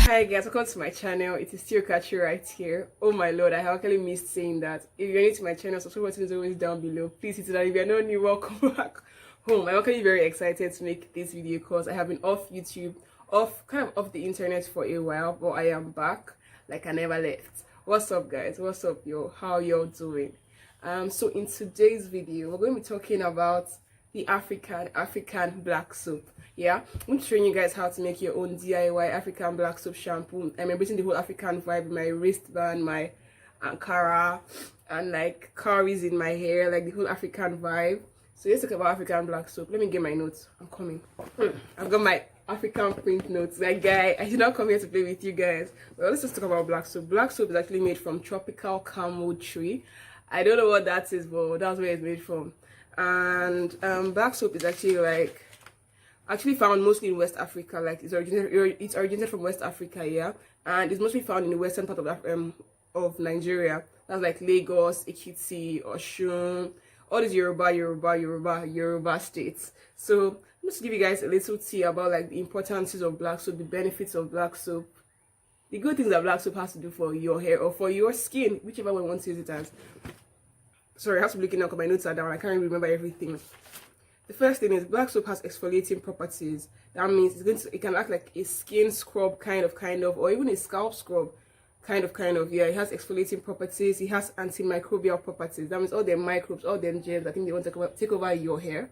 Hi guys, welcome to my channel. It is still Kachi right here. Oh my lord, I have actually missed saying that. If you're new to my channel, subscribe button is always down below. Please hit that. If you're not new, welcome back home. I'm actually very excited to make this video because I have been off YouTube, off the internet for a while, but I am back like I never left. What's up guys? What's up yo? How y'all doing? So in today's video, we're going to be talking about the African black soap. Yeah, I'm showing you guys how to make your own DIY African black soap shampoo. I'm embracing the whole African vibe in my wristband, my Ankara, and like cowries in my hair, like the whole African vibe. So let's talk about African black soap. Let me get my notes. I'm coming. I've got my African print notes. Like guy, I did not come here to play with you guys. Well, let's just talk about black soap. Black soap is actually made from tropical camel tree. I don't know what that is, but that's where it's made from. And black soap is actually found mostly in West Africa. Like it's originated from West Africa, yeah, and it's mostly found in the western part of Nigeria. That's like Lagos, Ekiti, Osun, all these Yoruba states. So I'm just give you guys a little tea about like the importances of black soap, the benefits of black soap, the good things that black soap has to do for your hair or for your skin, whichever one wants to use it as. Sorry, I have to be looking now because my notes are down. I can't remember everything. The first thing is black soap has exfoliating properties. That means it can act like a skin scrub kind of, or even a scalp scrub kind of. Yeah, it has exfoliating properties. It has antimicrobial properties. That means all the microbes, all them germs, I think they want to take over your hair.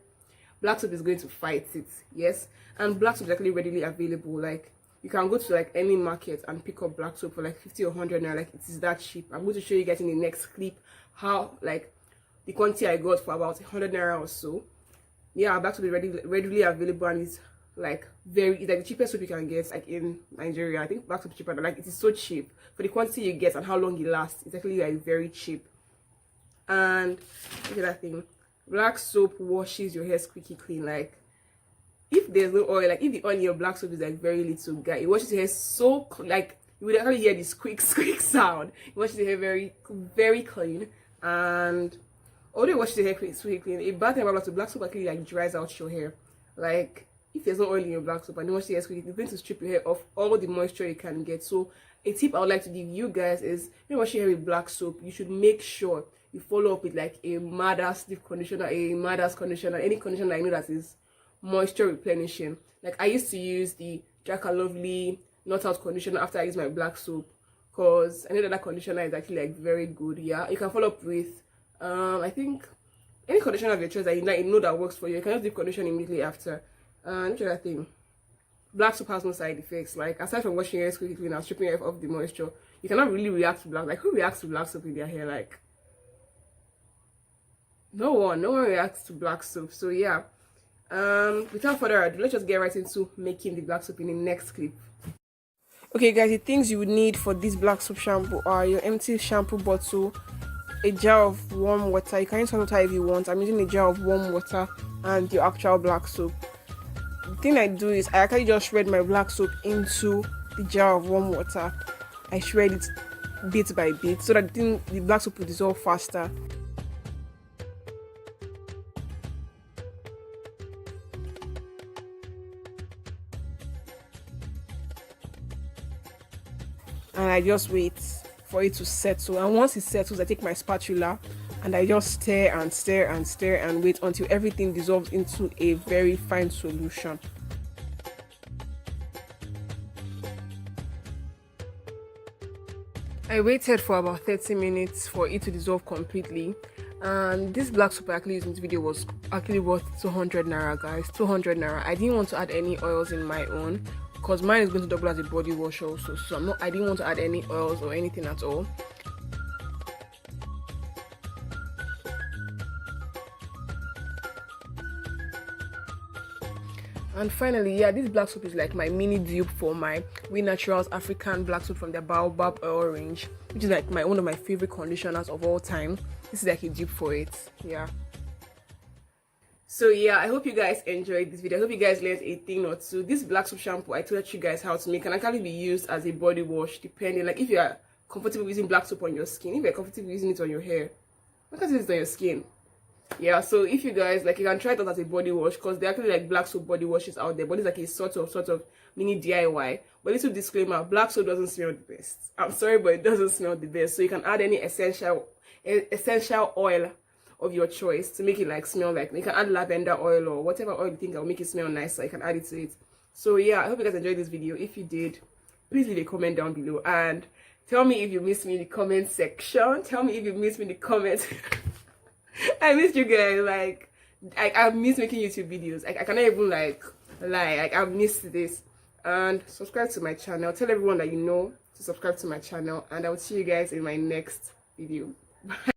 Black soap is going to fight it. Yes, and black soap is actually readily available. Like you can go to like any market and pick up black soap for like 50 or 100 naira. Like it is that cheap. I'm going to show you guys in the next clip how like the quantity I got for about 100 naira or so. Yeah, black soap is readily available, and it's like the cheapest soap you can get like in Nigeria. I think black soap is cheaper, but like it is so cheap for the quantity you get and how long it lasts. It's actually like very cheap. And look at that thing. Black soap washes your hair squeaky clean. Like if there's no oil, like if the oil in your black soap is like very little, guy, it washes your hair so like you would actually hear this squeak sound. It washes your hair very clean. And although it washes your hair squeaky clean, a bad thing about black soap actually like dries out your hair. Like if there's no oil in your black soap and you wash your hair squeaky, it's going to strip your hair of all the moisture you can get. So a tip I would like to give you guys is when you wash your hair with black soap, you should make sure you follow up with like a Mother's deep conditioner, any conditioner I know that is moisture replenishing. Like I used to use the Jacka Lovely Not Out conditioner after I use my black soap, because I know that conditioner is actually like very good. Yeah, you can follow up with I think any conditioner of your choice that you know that works for you. You can just deep condition immediately after. Which other thing? Black soap has no side effects. Like aside from washing your hair quickly and stripping your hair of the moisture, you cannot really react to black. Like who reacts to black soap in their hair? Like no one reacts to black soap. So yeah. Without further ado, let's just get right into making the black soap in the next clip. Okay guys, the things you would need for this black soap shampoo are your empty shampoo bottle, a jar of warm water. You can use hot water if you want. I'm using a jar of warm water, and your actual black soap. The thing I do is I actually just shred my black soap into the jar of warm water. I shred it bit by bit so that the black soap will dissolve faster. And I just wait for it to settle, and once it settles, I take my spatula and I just stir and wait until everything dissolves into a very fine solution. I waited for about 30 minutes for it to dissolve completely, and this black soap I actually used in this video was actually worth 200 naira, guys. 200 naira. I didn't want to add any oils in my own because mine is going to double as a body wash also, so I didn't want to add any oils or anything at all. And finally, yeah, this black soap is like my mini dupe for my We Naturals African black soap from their Baobab Oil range, which is like one of my favorite conditioners of all time. This is like a dupe for it. Yeah. So yeah, I hope you guys enjoyed this video. I hope you guys learned a thing or two. This black soap shampoo I told you guys how to make can actually be used as a body wash, depending, like if you are comfortable using black soap on your skin, if you're comfortable using it on your hair, why can't you use it on your skin? Yeah, so if you guys like, you can try it out as a body wash, because they're actually like black soap body washes out there, but it's like a sort of mini DIY. But little disclaimer, black soap doesn't smell the best. I'm sorry, but it doesn't smell the best. So you can add any essential oil of your choice to make it like smell like, you can add lavender oil or whatever oil you think will make it smell nicer. You can add it to it. So yeah, I hope you guys enjoyed this video. If you did, please leave a comment down below and tell me if you missed me in the comment section. Tell me if you missed me in the comments. I missed you guys. Like, I miss making YouTube videos. I cannot even like lie. Like, I've missed this. And subscribe to my channel. Tell everyone that you know to subscribe to my channel. And I will see you guys in my next video. Bye.